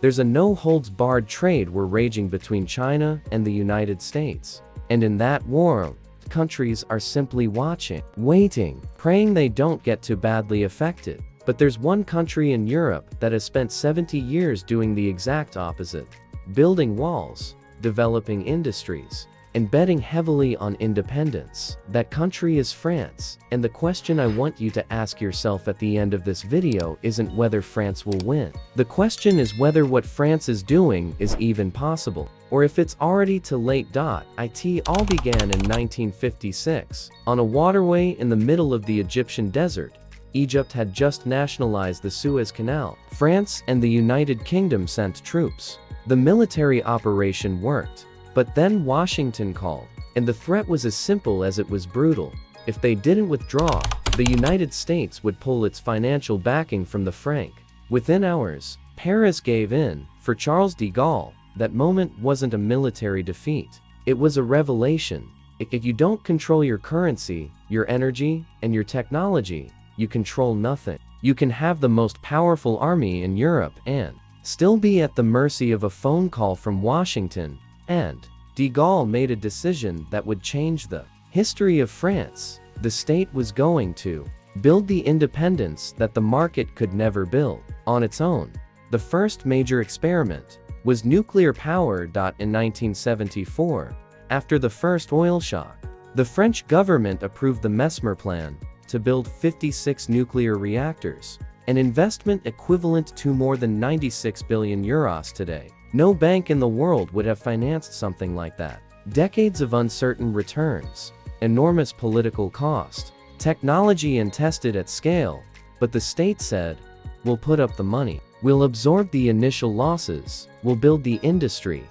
There's a no-holds-barred trade war raging between China and the United States. And in that war, countries are simply watching, waiting, praying they don't get too badly affected. But there's one country in Europe that has spent 70 years doing the exact opposite. Building walls, developing industries, and betting heavily on independence. That country is France. And the question I want you to ask yourself at the end of this video isn't whether France will win. The question is whether what France is doing is even possible, or if it's already too late. It all began in 1956, on a waterway in the middle of the Egyptian desert. Egypt had just nationalized the Suez Canal. France and the United Kingdom sent troops. The military operation worked. But then Washington called, and the threat was as simple as it was brutal. If they didn't withdraw, the United States would pull its financial backing from the franc. Within hours, Paris gave in. For Charles de Gaulle, that moment wasn't a military defeat. It was a revelation. If you don't control your currency, your energy, and your technology, you control nothing. You can have the most powerful army in Europe and still be at the mercy of a phone call from Washington. And de Gaulle made a decision that would change the history of France. The state was going to build the independence that the market could never build on its own. The first major experiment was nuclear power. In 1974, after the first oil shock, the French government approved the Mesmer plan to build 56 nuclear reactors, an investment equivalent to more than 96 billion euros today. No bank in the world would have financed something like that. Decades of uncertain returns, enormous political cost, technology untested at scale, but the state said, "We'll put up the money. We'll absorb the initial losses. We'll build the industry."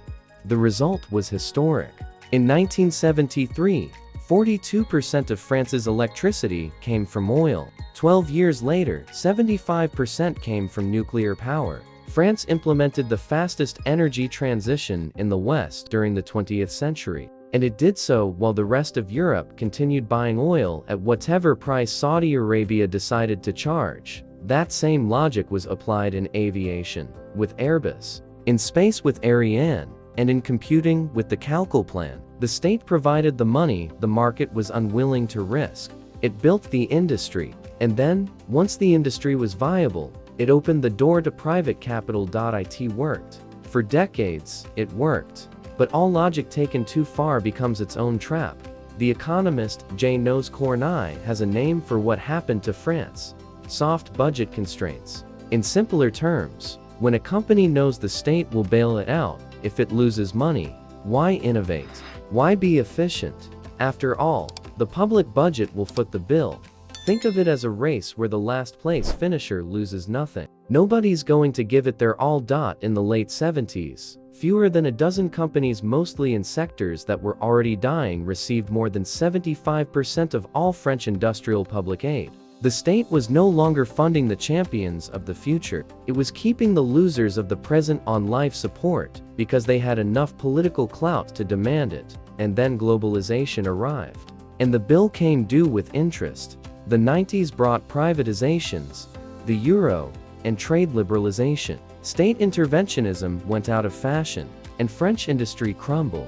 The result was historic. In 1973, 42% of France's electricity came from oil. 12 years later, 75% came from nuclear power. France implemented the fastest energy transition in the West during the 20th century. And it did so while the rest of Europe continued buying oil at whatever price Saudi Arabia decided to charge. That same logic was applied in aviation, with Airbus, in space with Ariane, and in computing with the Calcul plan. The state provided the money the market was unwilling to risk. It built the industry, and then, once the industry was viable, it opened the door to private capital. It worked. For decades, it worked. But all logic taken too far becomes its own trap. The economist Jean-Noz Cornille has a name for what happened to France: soft budget constraints. In simpler terms, when a company knows the state will bail it out if it loses money, why innovate? Why be efficient? After all, the public budget will foot the bill. Think of it as a race where the last place finisher loses nothing. Nobody's going to give it their all. In the late 70s, fewer than a dozen companies, mostly in sectors that were already dying, received more than 75% of all French industrial public aid. The state was no longer funding the champions of the future. It was keeping the losers of the present on life support because they had enough political clout to demand it. And then globalization arrived. And the bill came due with interest. The 90s brought privatizations, the euro, and trade liberalization. State interventionism went out of fashion, and French industry crumbled.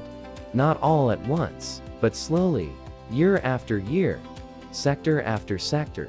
Not all at once, but slowly, year after year, sector after sector.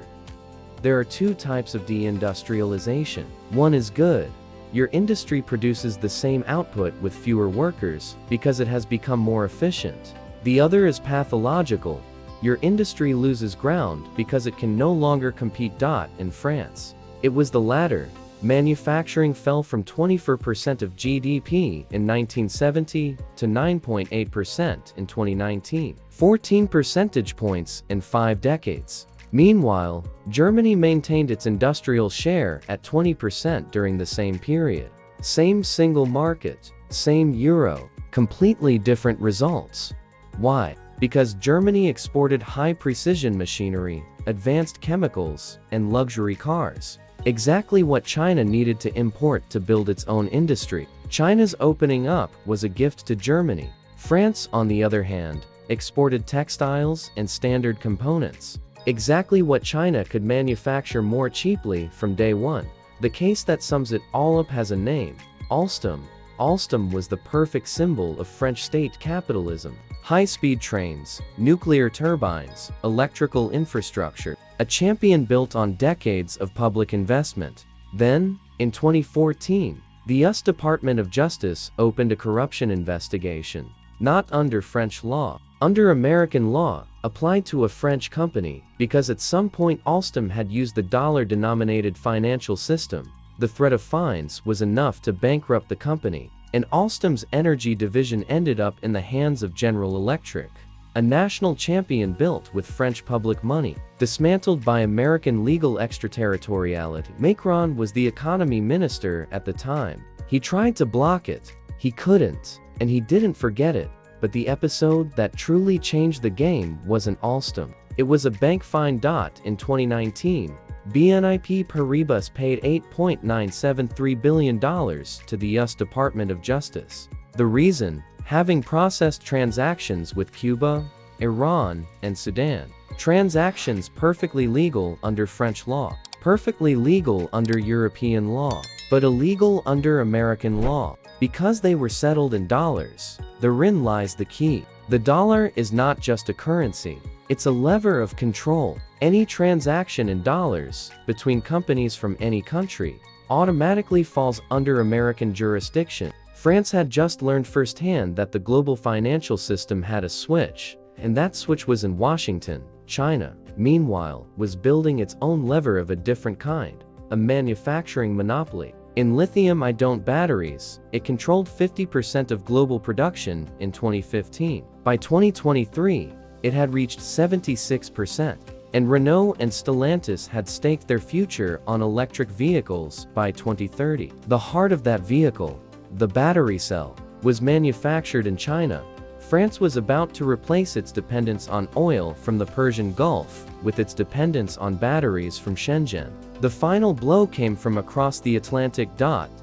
There are two types of deindustrialization. One is good. Your industry produces the same output with fewer workers because it has become more efficient. The other is pathological. Your industry loses ground because it can no longer compete. In France, it was the latter. Manufacturing fell from 24% of GDP in 1970 to 9.8% in 2019, 14 percentage points in 5 decades. Meanwhile, Germany maintained its industrial share at 20% during the same period. Same single market, same euro, completely different results. Why? Because Germany exported high-precision machinery, advanced chemicals, and luxury cars. Exactly what China needed to import to build its own industry. China's opening up was a gift to Germany. France, on the other hand, exported textiles and standard components. Exactly what China could manufacture more cheaply from day one. The case that sums it all up has a name: Alstom. Alstom was the perfect symbol of French state capitalism. High-speed trains, nuclear turbines, electrical infrastructure, a champion built on decades of public investment. Then, in 2014, the US Department of Justice opened a corruption investigation, not under French law, under American law, applied to a French company, because at some point Alstom had used the dollar-denominated financial system. The threat of fines was enough to bankrupt the company, and Alstom's energy division ended up in the hands of General Electric, a national champion built with French public money, dismantled by American legal extraterritoriality. Macron was the economy minister at the time. He tried to block it, he couldn't, and he didn't forget it. But the episode that truly changed the game wasn't Alstom. It was a bank fine. In 2019, BNP Paribas paid $8.973 billion to the US Department of Justice. The reason? Having processed transactions with Cuba, Iran, and Sudan. Transactions perfectly legal under French law, perfectly legal under European law, but illegal under American law. Because they were settled in dollars, therein lies the key. The dollar is not just a currency, it's a lever of control. Any transaction in dollars between companies from any country automatically falls under American jurisdiction. France had just learned firsthand that the global financial system had a switch, and that switch was in Washington. China, meanwhile, was building its own lever of a different kind, a manufacturing monopoly. In lithium-ion batteries, it controlled 50% of global production in 2015. By 2023, it had reached 76%, and Renault and Stellantis had staked their future on electric vehicles by 2030. The heart of that vehicle, the battery cell, was manufactured in China. France was about to replace its dependence on oil from the Persian Gulf with its dependence on batteries from Shenzhen. The final blow came from across the Atlantic.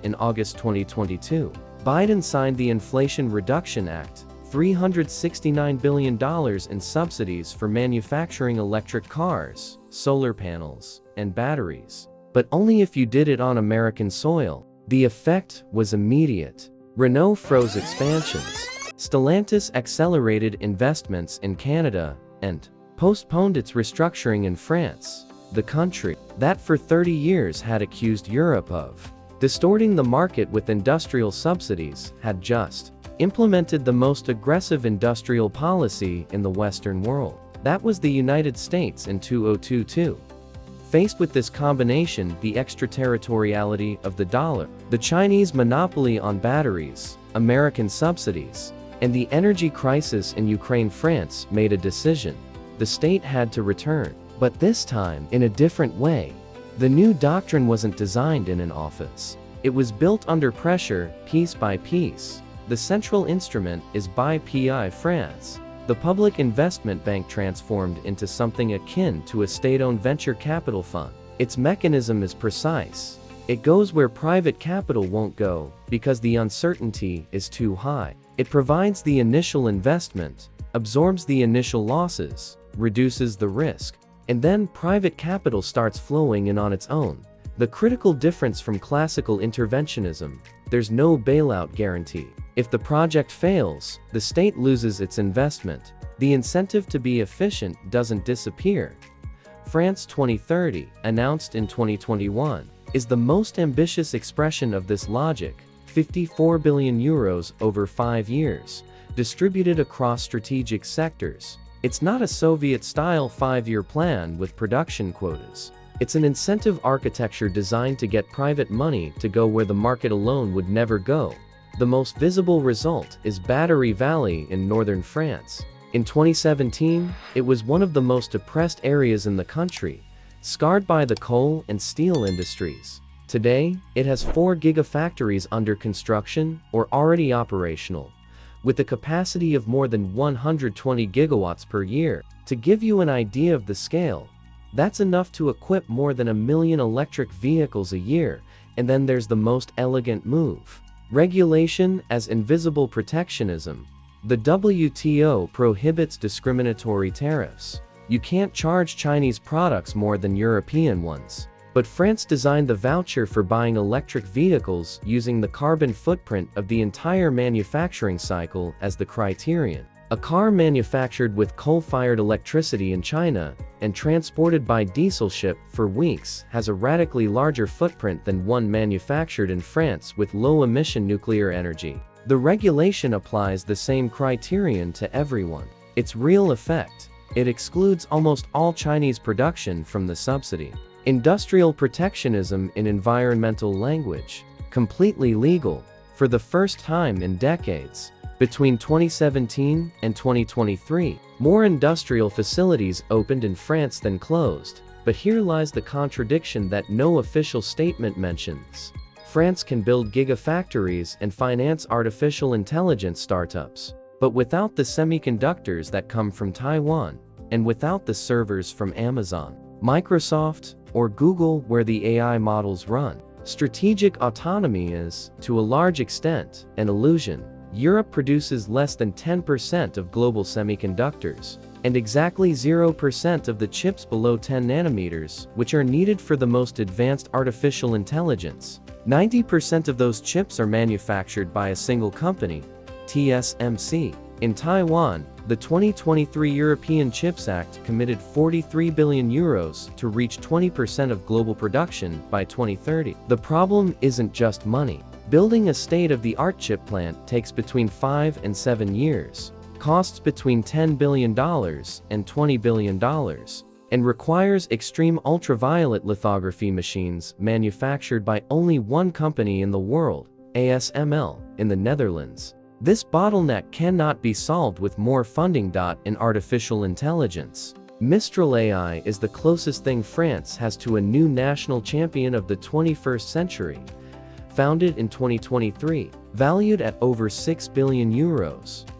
In August 2022, Biden signed the Inflation Reduction Act, $369 billion in subsidies for manufacturing electric cars, solar panels, and batteries. But only if you did it on American soil. The effect was immediate. Renault froze expansions. Stellantis accelerated investments in Canada and postponed its restructuring in France, the country that for 30 years had accused Europe of distorting the market with industrial subsidies, had just implemented the most aggressive industrial policy in the Western world. That was the United States in 2022. Faced with this combination, the extraterritoriality of the dollar, the Chinese monopoly on batteries, American subsidies, and the energy crisis in Ukraine, France made a decision. The state had to return, but this time in a different way. The new doctrine wasn't designed in an office. It was built under pressure, piece by piece. The central instrument is BPI France, the public investment bank transformed into something akin to a state-owned venture capital fund. Its mechanism is precise. It goes where private capital won't go, because the uncertainty is too high. It provides the initial investment, absorbs the initial losses, reduces the risk, and then private capital starts flowing in on its own. The critical difference from classical interventionism: there's no bailout guarantee. If the project fails, the state loses its investment. The incentive to be efficient doesn't disappear. France 2030, announced in 2021, is the most ambitious expression of this logic. 54 billion euros over 5 years, distributed across strategic sectors. It's not a Soviet-style 5-year plan with production quotas. It's an incentive architecture designed to get private money to go where the market alone would never go. The most visible result is Battery Valley in northern France. In 2017, it was one of the most oppressed areas in the country, scarred by the coal and steel industries. Today, it has 4 gigafactories under construction or already operational, with a capacity of more than 120 gigawatts per year. To give you an idea of the scale, that's enough to equip more than 1 million electric vehicles a year. And then there's the most elegant move: regulation as invisible protectionism. The WTO prohibits discriminatory tariffs. You can't charge Chinese products more than European ones. But France designed the voucher for buying electric vehicles using the carbon footprint of the entire manufacturing cycle as the criterion. A car manufactured with coal-fired electricity in China and transported by diesel ship for weeks has a radically larger footprint than one manufactured in France with low-emission nuclear energy. The regulation applies the same criterion to everyone. Its real effect: it excludes almost all Chinese production from the subsidy. Industrial protectionism in environmental language. Completely legal. For the first time in decades. Between 2017 and 2023, more industrial facilities opened in France than closed. But here lies the contradiction that no official statement mentions. France can build gigafactories and finance artificial intelligence startups. But without the semiconductors that come from Taiwan, and without the servers from Amazon, Microsoft, or Google where the AI models run, strategic autonomy is, to a large extent, an illusion. Europe produces less than 10% of global semiconductors, and exactly 0% of the chips below 10 nanometers, which are needed for the most advanced artificial intelligence. 90% of those chips are manufactured by a single company, TSMC. In Taiwan, the 2023 European Chips Act committed €43 billion to reach 20% of global production by 2030. The problem isn't just money. Building a state-of-the-art chip plant takes between 5 and 7 years, costs between $10 billion and $20 billion, and requires extreme ultraviolet lithography machines manufactured by only one company in the world, ASML, in the Netherlands. This bottleneck cannot be solved with more funding. In artificial intelligence, Mistral AI is the closest thing France has to a new national champion of the 21st century. Founded in 2023, valued at over €6 billion,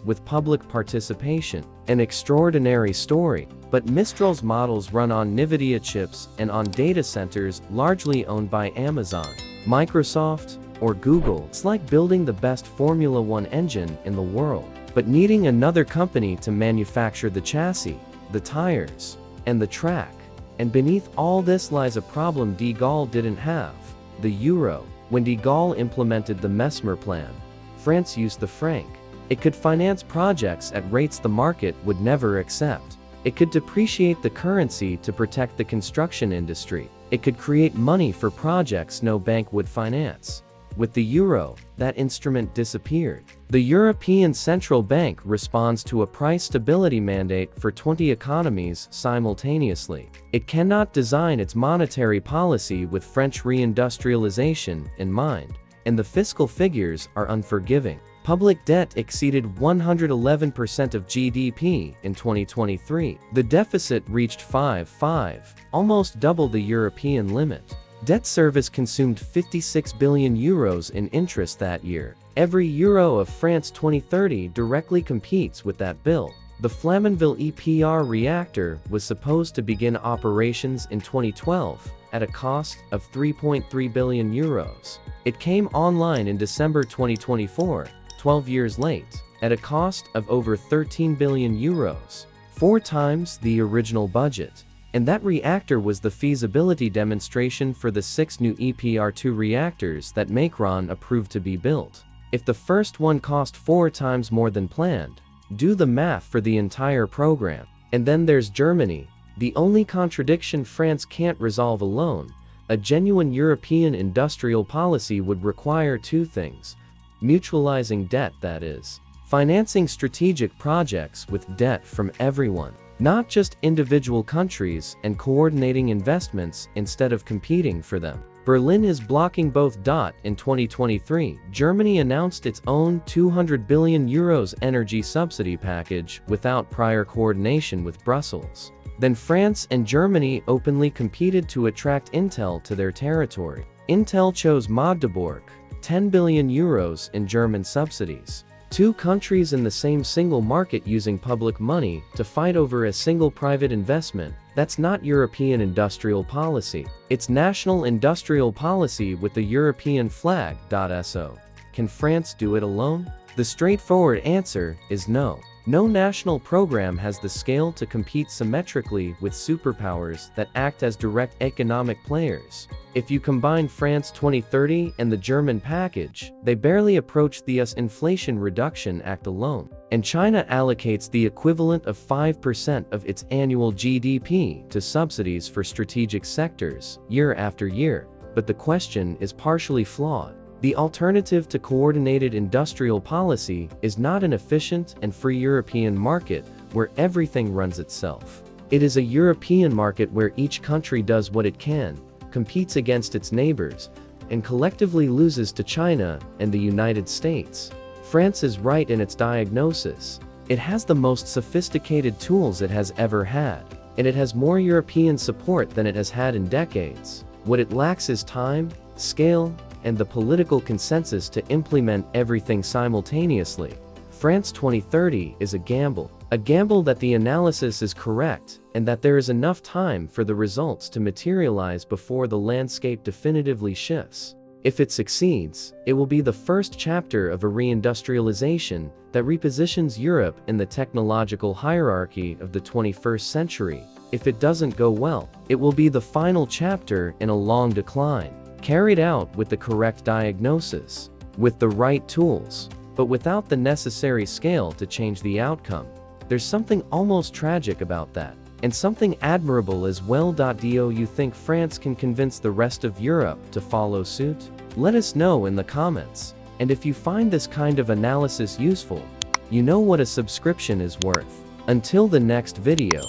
with public participation. An extraordinary story, but Mistral's models run on NVIDIA chips and on data centers largely owned by Amazon, Microsoft, or Google. It's like building the best Formula One engine in the world, but needing another company to manufacture the chassis, the tires, and the track. And beneath all this lies a problem de Gaulle didn't have: the euro. When de Gaulle implemented the Mesmer plan, France used the franc. It could finance projects at rates the market would never accept. It could depreciate the currency to protect the construction industry. It could create money for projects no bank would finance. With the euro, that instrument disappeared. The European Central Bank responds to a price stability mandate for 20 economies simultaneously. It cannot design its monetary policy with French reindustrialization in mind, and the fiscal figures are unforgiving. Public debt exceeded 111% of GDP in 2023. The deficit reached 5.5, almost double the European limit. Debt service consumed €56 billion in interest that year. Every euro of France 2030 directly competes with that bill. The Flamanville EPR reactor was supposed to begin operations in 2012 at a cost of €3.3 billion. It came online in December 2024, 12 years late, at a cost of over €13 billion, 4 times the original budget. And that reactor was the feasibility demonstration for the 6 new EPR2 reactors that Macron approved to be built. If the first one cost 4 times more than planned, do the math for the entire program. And then there's Germany, the only contradiction France can't resolve alone. A genuine European industrial policy would require 2 things: mutualizing debt, that is, financing strategic projects with debt from everyone, not just individual countries, and coordinating investments instead of competing for them. Berlin is blocking both. In 2023, Germany announced its own €200 billion energy subsidy package without prior coordination with Brussels. Then France and Germany openly competed to attract Intel to their territory. Intel chose Magdeburg, €10 billion in German subsidies. 2 countries in the same single market using public money to fight over a single private investment. That's not European industrial policy. It's national industrial policy with the European flag. So, can France do it alone? The straightforward answer is no. No national program has the scale to compete symmetrically with superpowers that act as direct economic players. If you combine France 2030 and the German package, they barely approach the US Inflation Reduction Act alone. And China allocates the equivalent of 5% of its annual GDP to subsidies for strategic sectors, year after year. But the question is partially flawed. The alternative to coordinated industrial policy is not an efficient and free European market where everything runs itself. It is a European market where each country does what it can, competes against its neighbors, and collectively loses to China and the United States. France is right in its diagnosis. It has the most sophisticated tools it has ever had, and it has more European support than it has had in decades. What it lacks is time, scale, and the political consensus to implement everything simultaneously. France 2030 is a gamble that the analysis is correct, and that there is enough time for the results to materialize before the landscape definitively shifts. If it succeeds, it will be the first chapter of a reindustrialization that repositions Europe in the technological hierarchy of the 21st century. If it doesn't go well, it will be the final chapter in a long decline, carried out with the correct diagnosis, with the right tools, but without the necessary scale to change the outcome. There's something almost tragic about that, and something admirable as well. Do you think France can convince the rest of Europe to follow suit? Let us know in the comments. And if you find this kind of analysis useful, you know what a subscription is worth. Until the next video.